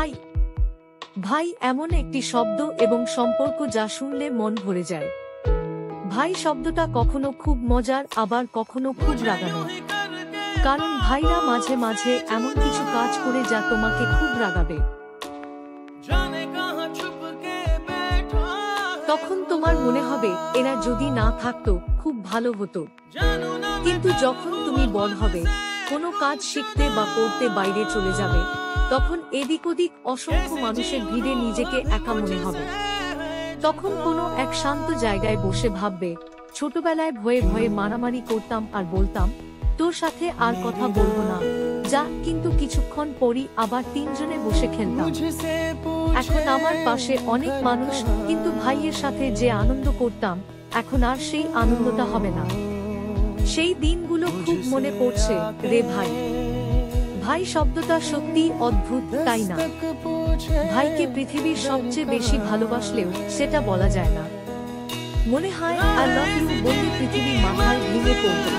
ভাই ভাই এমন একটি শব্দ এবং সম্পর্ক যা শুনলে মন ভরে যায়। ভাই শব্দটা কখনো খুব মজার, আবার কখনো খুব রাগানো। কারণ ভাইরা মাঝে মাঝে এমন কিছু কাজ করে যা তোমাকে খুব রাগাবে। তখন তোমার মনে হবে এরা যদি না থাকতো খুব ভালো হতো। কিন্তু যখন তুমি বড় হবে, কোনো কাজ শিখতে বা করতে বাইরে চলে যাবে, তখন এদিক ওদিক অসংখ্য মানুষের ভিড়ে নিজেকে একা মনে হবে। তখন কোনো এক শান্ত জায়গায় বসে ভাববে, ছোটবেলায় ভয়ে ভয়ে মারামারি করতাম আর বলতাম তোর সাথে আর কথা বলবো না যা, কিন্তু কিছুক্ষণ পরই আবার তিনজনে বসে খেলতাম। এখন আমার পাশে অনেক মানুষ, কিন্তু ভাইয়ের সাথে যে আনন্দ করতাম এখন আর সেই আনন্দটা হবে না। সেই দিনগুলো খুব মনে পড়ছে রে ভাই। ভাই শব্দটা সত্যি অদ্ভুত, তাই না? ভাইকে পৃথিবীর সবচেয়ে বেশি ভালোবাসলেও সেটা বলা যায় না। মনে হয় আই লাভ ইউ বললে পৃথিবী মাথায় ভেঙে পড়বে।